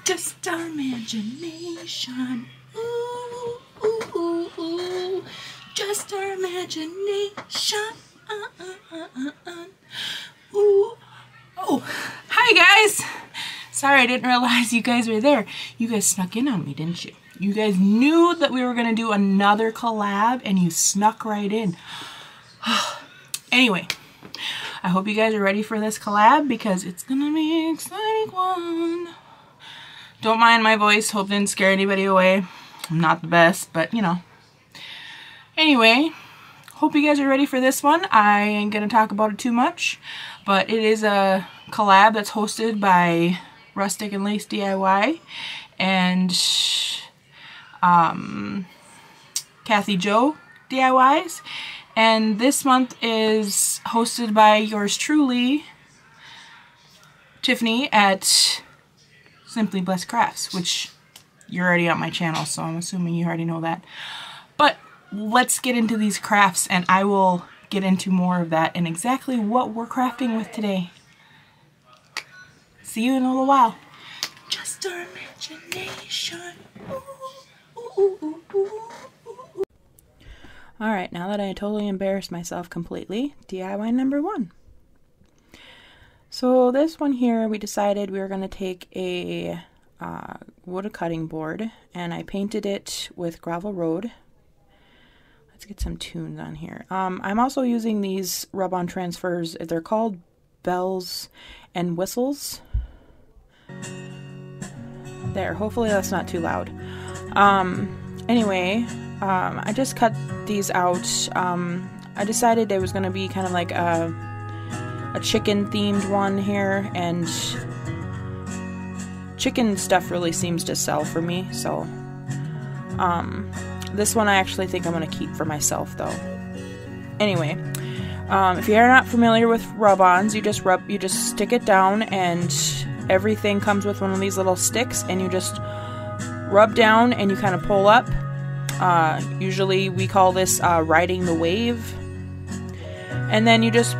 Just our imagination. Ooh, ooh, ooh, ooh. Just our imagination. Ooh. Oh, hi guys. Sorry, I didn't realize you guys were there. You guys snuck in on me, didn't you? You guys knew that we were going to do another collab and you snuck right in. Anyway, I hope you guys are ready for this collab because it's going to be an exciting one. Don't mind my voice. Hope didn't scare anybody away. I'm not the best, but you know. Anyway, hope you guys are ready for this one. I ain't going to talk about it too much, but it is a collab that's hosted by Rustic and Lace DIY and Kathy Joe DIYs. And this month is hosted by yours truly, Tiffany at Simply Blessed Crafts, which you're already on my channel, so I'm assuming you already know that. But let's get into these crafts, and I will get into more of that and exactly what we're crafting with today. See you in a little while. Just our imagination. Ooh, ooh, ooh, ooh, ooh. Alright, now that I totally embarrassed myself completely, DIY number 1. So this one here, we decided we were going to take a wood cutting board, and I painted it with Gravel Road. Let's get some tunes on here. I'm also using these rub-on transfers. They're called bells and whistles. There, hopefully that's not too loud. Anyway, I just cut these out. I decided it was going to be kind of like a chicken themed one here, and chicken stuff really seems to sell for me, so this one I actually think I'm going to keep for myself though. Anyway, if you're not familiar with rub-ons, you just stick it down, and everything comes with one of these little sticks, and you just rub down and you kind of pull up. Usually we call this riding the wave, and then you just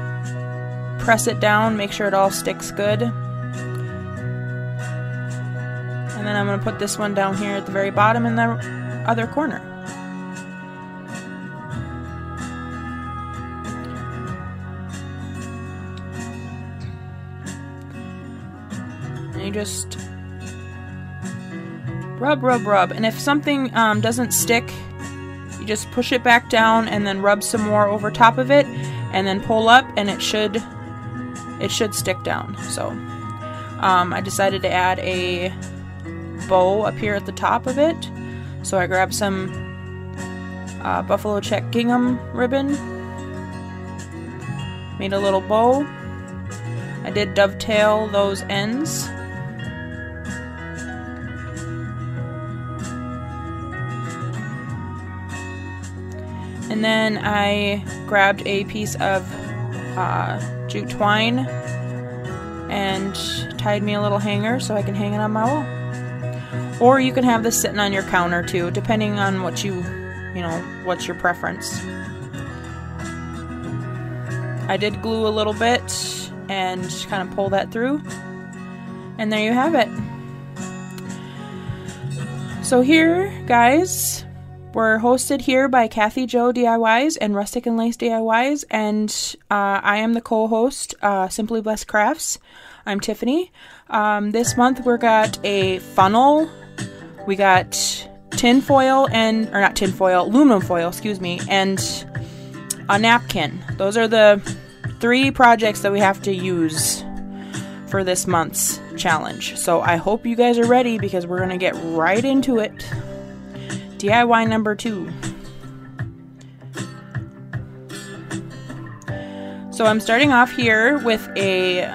press it down, make sure it all sticks good. And then I'm going to put this one down here at the very bottom in the other corner. And you just rub, rub, rub. And if something doesn't stick, you just push it back down and then rub some more over top of it, and then pull up, and it should stick down. So I decided to add a bow up here at the top of it, so I grabbed some buffalo check gingham ribbon, made a little bow. I did dovetail those ends, and then I grabbed a piece of jute twine and tied me a little hanger so I can hang it on my wall. Or you can have this sitting on your counter too, depending on what what's your preference. I did glue a little bit and kind of pull that through, and there you have it. So here, guys, we're hosted here by Kathy Joe DIYs and Rustic and Lace DIYs, and I am the co-host, Simply Blessed Crafts. I'm Tiffany. This month we got a funnel, we got aluminum foil, excuse me, and a napkin. Those are the 3 projects that we have to use for this month's challenge. So I hope you guys are ready, because we're going to get right into it. DIY number 2. So I'm starting off here with a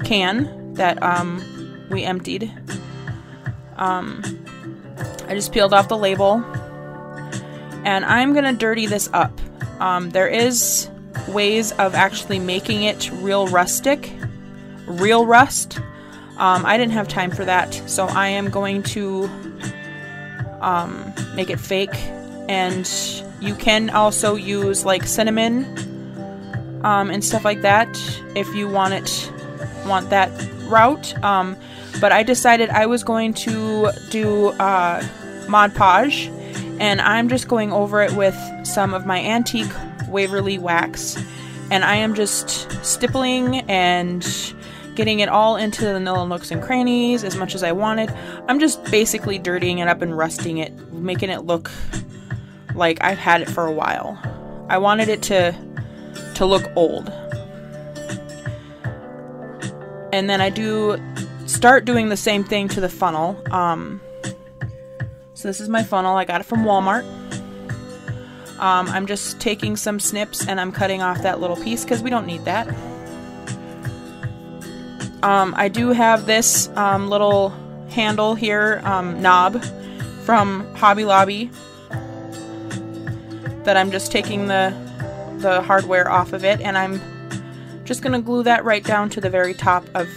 can that we emptied. I just peeled off the label, and I'm gonna dirty this up. There is ways of actually making it real rust. I didn't have time for that, so I am going to make it fake. And you can also use like cinnamon and stuff like that if you want it want that route. But I decided I was going to do Mod Podge, and I'm just going over it with some of my antique Waverly wax, and I am just stippling and getting it all into the little nooks and crannies as much as I wanted. I'm just basically dirtying it up and rusting it, making it look like I've had it for a while. I wanted it to look old. And then I do start doing the same thing to the funnel. So this is my funnel. I got it from Walmart. I'm just taking some snips and I'm cutting off that little piece because we don't need that. I do have this little handle here, knob from Hobby Lobby, that I'm just taking the hardware off of it, and I'm just gonna glue that right down to the very top of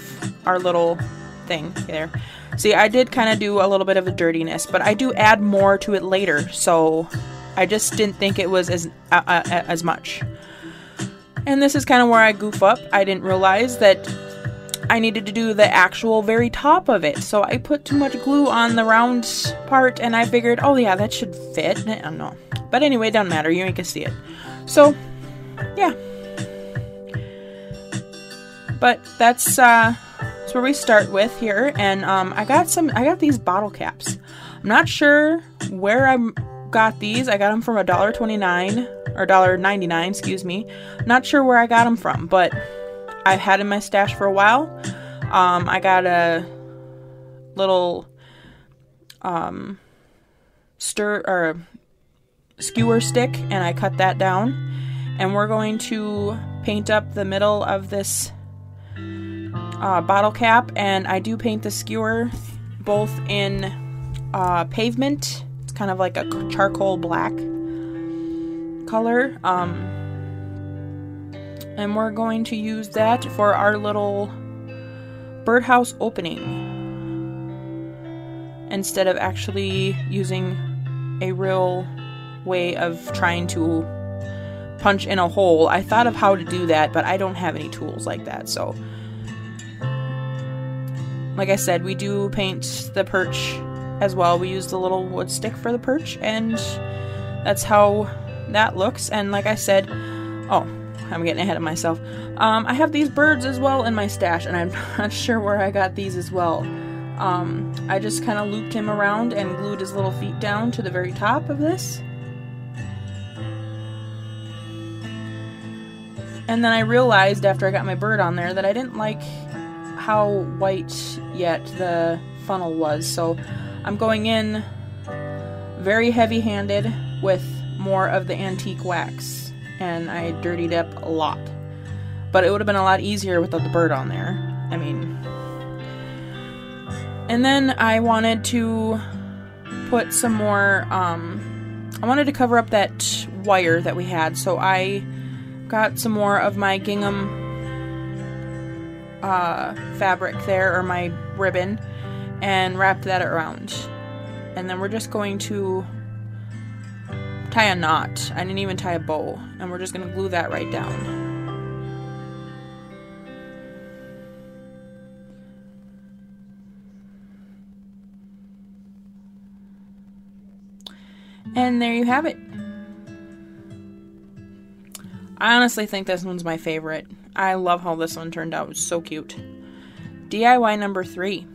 our little thing there. See, I did kind of do a little bit of a dirtiness, but I do add more to it later, so I just didn't think it was as much. And this is kind of where I goof up. I didn't realize that I needed to do the actual very top of it, so I put too much glue on the round part, and I figured, oh yeah, that should fit. I don't know. But anyway, it doesn't matter. You can see it. So, yeah. But that's where we start with here, and I got these bottle caps. I'm not sure where I got these. I got them from $1.29 or $1.99, excuse me. Not sure where I got them from, but I've had in my stash for a while. I got a little skewer stick, and I cut that down, and we're going to paint up the middle of this bottle cap, and I do paint the skewer both in pavement. It's kind of like a charcoal black color, and we're going to use that for our little birdhouse opening instead of actually using a real way of trying to punch in a hole. I thought of how to do that, but I don't have any tools like that. So like I said, we do paint the perch as well. We use the little wood stick for the perch, and that's how that looks. And like I said, oh, I'm getting ahead of myself. I have these birds as well in my stash, and I'm not sure where I got these as well. I just kind of looped him around and glued his little feet down to the very top of this. And then I realized after I got my bird on there that I didn't like how white yet the funnel was, so I'm going in very heavy-handed with more of the antique wax, and I dirtied up a lot. But it would have been a lot easier without the bird on there. I mean, and then I wanted to put some more, I wanted to cover up that wire that we had, so I got some more of my gingham fabric there, or my ribbon, and wrapped that around. And then we're just going to tie a knot. I didn't even tie a bow, and we're just going to glue that right down. And there you have it. I honestly think this one's my favorite. I love how this one turned out. It's so cute. DIY number 3.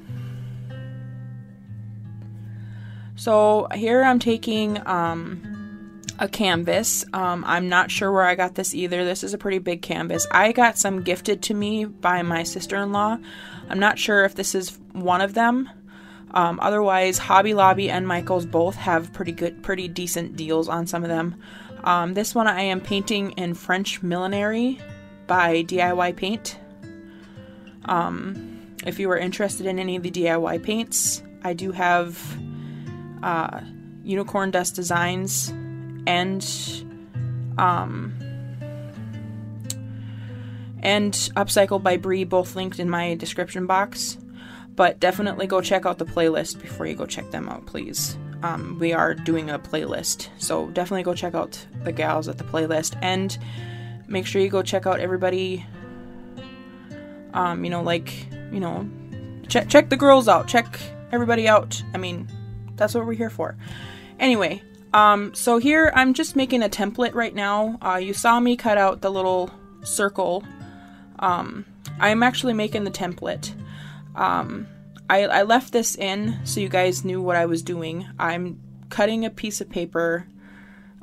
So here I'm taking a canvas. I'm not sure where I got this either. This is a pretty big canvas. I got some gifted to me by my sister-in-law. I'm not sure if this is one of them. Otherwise, Hobby Lobby and Michael's both have pretty decent deals on some of them. This one I am painting in French Millinery by DIY Paint. If you are interested in any of the DIY paints, I do have Unicorn Dust Designs and Upcycled by Bree, both linked in my description box. But definitely go check out the playlist before you go check them out, please. We are doing a playlist, so definitely go check out the gals at the playlist, and make sure you go check out everybody You know, like, you know, check the girls out, check everybody out. I mean, that's what we're here for. Anyway, so here I'm just making a template right now. You saw me cut out the little circle. I'm actually making the template. I left this in so you guys knew what I was doing. I'm cutting a piece of paper.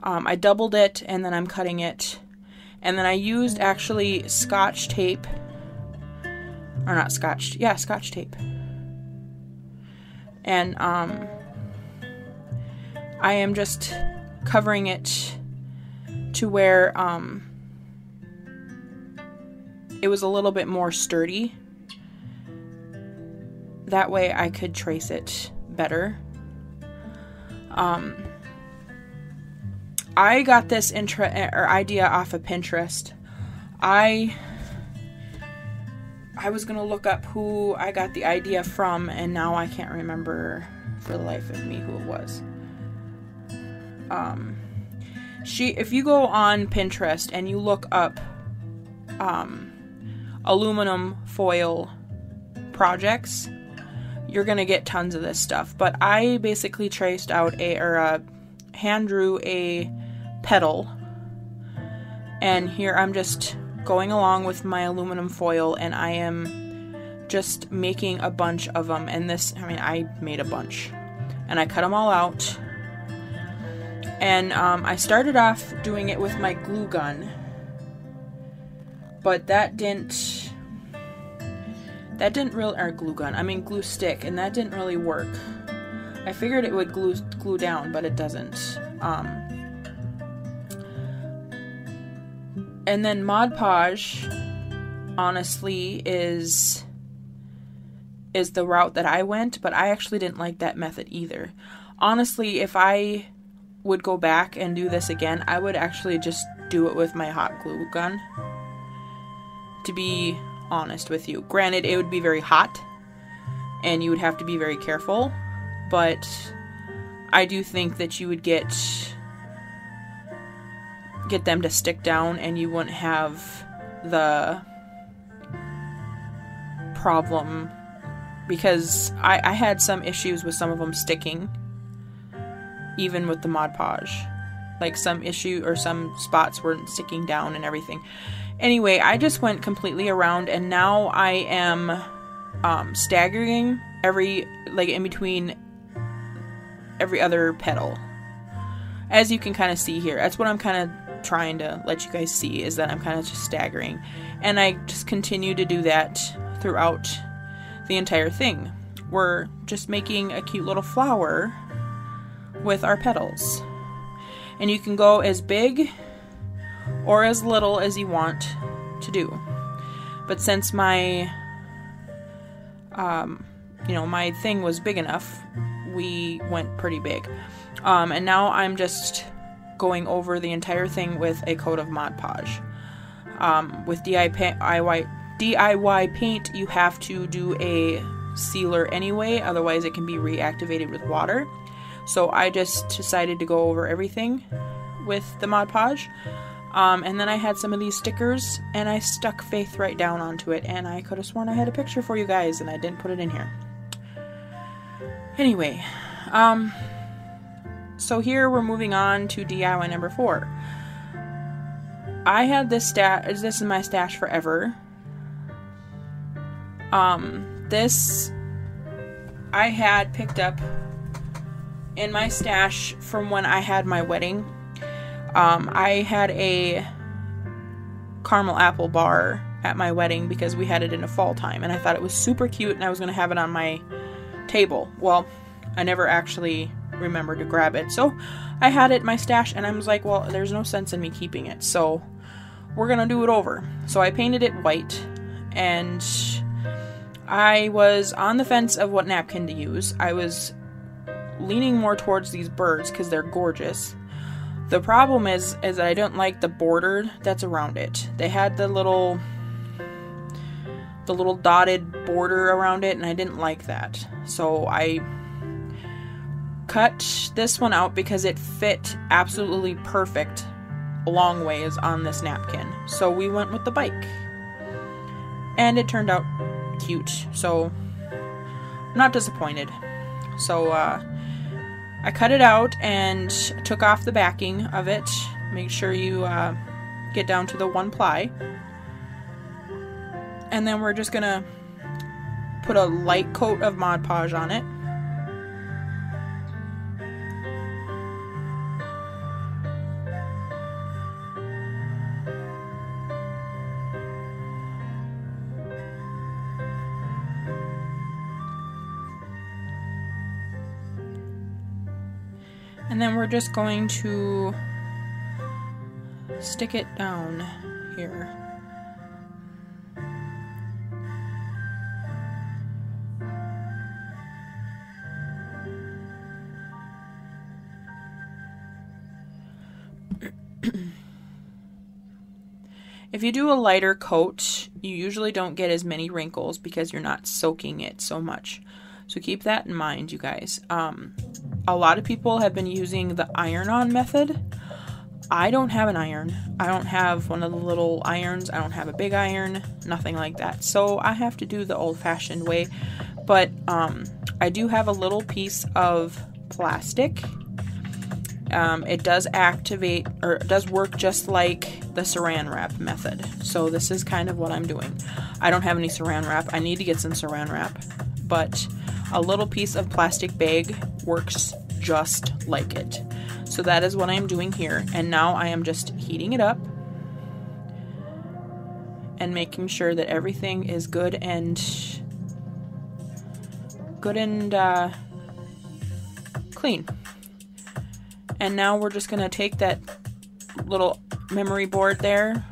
I doubled it, and then I'm cutting it. And then I used actually scotch tape. Or not scotch. Yeah, scotch tape. And I am just covering it to where it was a little bit more sturdy. That way I could trace it better. I got this idea off of Pinterest. I was gonna look up who I got the idea from, and now I can't remember for the life of me who it was. If you go on Pinterest and you look up aluminum foil projects, you're gonna get tons of this stuff. But I basically traced out hand drew a petal, and here I'm just going along with my aluminum foil, and I am just making a bunch of them. And this, I mean, I made a bunch, and I cut them all out. And I started off doing it with my glue gun, but that didn't really, or glue gun, I mean glue stick, and that didn't really work. I figured it would glue down, but it doesn't. And then Mod Podge, honestly, is the route that I went, but I actually didn't like that method either. Honestly, if I would go back and do this again, I would actually just do it with my hot glue gun, to be honest with you. Granted, it would be very hot, and you would have to be very careful, but I do think that you would get them to stick down, and you wouldn't have the problem, because I had some issues with some of them sticking, even with the Mod Podge. Like some spots weren't sticking down and everything. Anyway, I just went completely around, and now I am staggering in between every other petal. As you can kind of see here, that's what I'm kind of trying to let you guys see, is that I'm kind of just staggering. And I just continue to do that throughout the entire thing. We're just making a cute little flower with our petals. And you can go as big or as little as you want to do. But since my my thing was big enough, we went pretty big. And now I'm just going over the entire thing with a coat of Mod Podge. With DIY paint, you have to do a sealer anyway, otherwise it can be reactivated with water. So I just decided to go over everything with the Mod Podge. And then I had some of these stickers, and I stuck Faith right down onto it, and I could have sworn I had a picture for you guys, and I didn't put it in here. Anyway, so here we're moving on to DIY number 4. I had this is my stash forever. This I had picked up in my stash from when I had my wedding. I had a caramel apple bar at my wedding because we had it in a fall time, and I thought it was super cute, and I was going to have it on my table. Well, I never actually remembered to grab it, so I had it in my stash, and I was like, well, there's no sense in me keeping it, so we're going to do it over. So I painted it white, and I was on the fence of what napkin to use. I was leaning more towards these birds because they're gorgeous. The problem is that I don't like the border that's around it. They had the little dotted border around it, and I didn't like that. So I cut this one out because it fit absolutely perfect a long ways on this napkin. So we went with the bike. And it turned out cute, so I'm not disappointed. So I cut it out and took off the backing of it. Make sure you get down to the 1 ply. And then we're just gonna put a light coat of Mod Podge on it. And then we're just going to stick it down here. If you do a lighter coat, you usually don't get as many wrinkles because you're not soaking it so much. So keep that in mind, you guys. A lot of people have been using the iron-on method. I don't have an iron. I don't have one of the little irons. I don't have a big iron, nothing like that. So I have to do the old-fashioned way. But I do have a little piece of plastic. It does activate, or it does work just like the saran wrap method. So this is kind of what I'm doing. I don't have any saran wrap. I need to get some saran wrap, but a little piece of plastic bag works just like it. So that is what I'm doing here. And now I am just heating it up and making sure that everything is good and clean. And now we're just going to take that little memory board there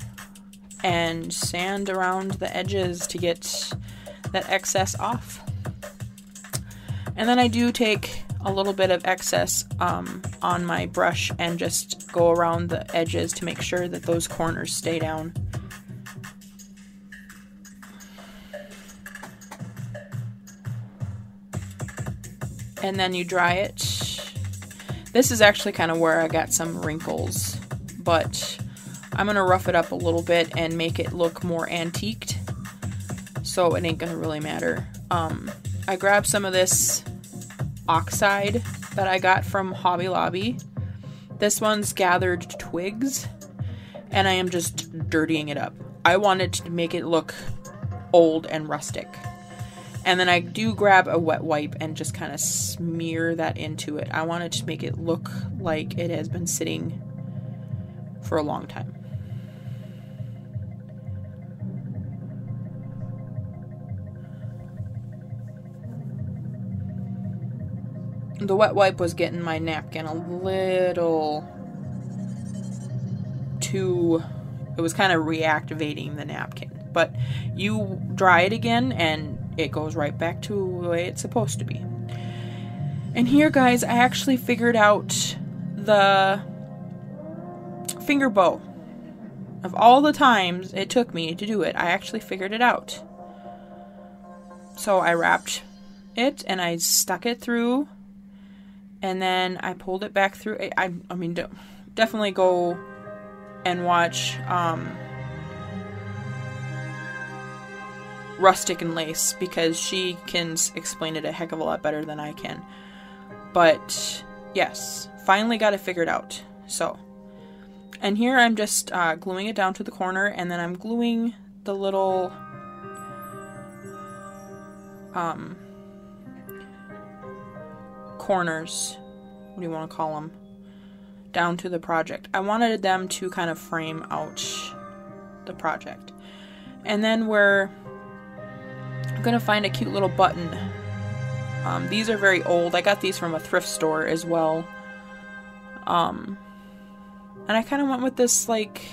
and sand around the edges to get that excess off. And then I do take a little bit of excess on my brush and just go around the edges to make sure that those corners stay down. And then you dry it. This is actually kind of where I got some wrinkles, but I'm going to rough it up a little bit and make it look more antiqued, so it ain't going to really matter. I grabbed some of this oxide that I got from Hobby Lobby. This one's gathered twigs, and I am just dirtying it up. I wanted to make it look old and rustic. And then I do grab a wet wipe and just kind of smear that into it. I wanted to make it look like it has been sitting for a long time. The wet wipe was getting my napkin a little too... It was kind of reactivating the napkin. But you dry it again and it goes right back to the way it's supposed to be. And here, guys, I actually figured out the finger bow. Of all the times it took me to do it, I actually figured it out. So I wrapped it and I stuck it through, and then I pulled it back through. I mean, definitely go and watch Rustic and Lace, because she can explain it a heck of a lot better than I can. But yes, finally got it figured out. So, and here I'm just gluing it down to the corner, and then I'm gluing the little corners, what do you want to call them, down to the project. I wanted them to kind of frame out the project. And then I'm gonna find a cute little button. These are very old. I got these from a thrift store as well. And I kind of went with this like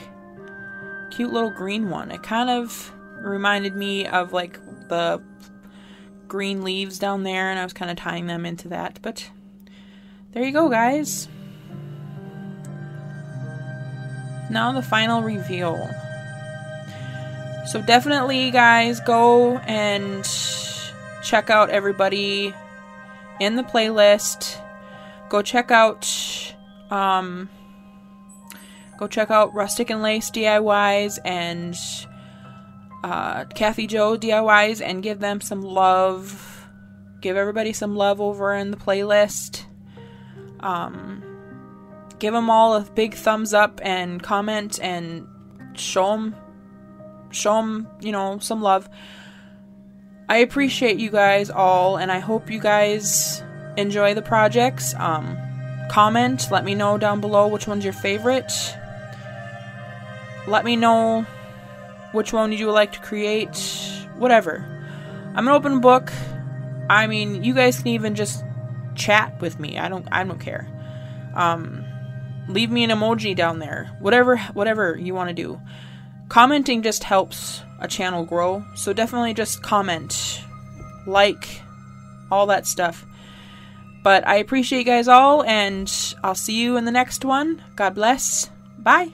cute little green one. It kind of reminded me of like the green leaves down there, and I was kind of tying them into that. But there you go, guys. Now the final reveal. So definitely, guys, go and check out everybody in the playlist. Go check out Rustic and Lace DIYs, and Kathy Joe DIYs and give them some love. Give everybody some love over in the playlist. Give them all a big thumbs up and comment and show them, some love. I appreciate you guys all, and I hope you guys enjoy the projects. Comment, let me know down below which one's your favorite. Let me know which one you would like to create. Whatever. I'm an open book. I mean, you guys can even just chat with me. I don't care. Leave me an emoji down there. Whatever you want to do. Commenting just helps a channel grow. So definitely just comment, like, all that stuff. But I appreciate you guys all, and I'll see you in the next one. God bless. Bye.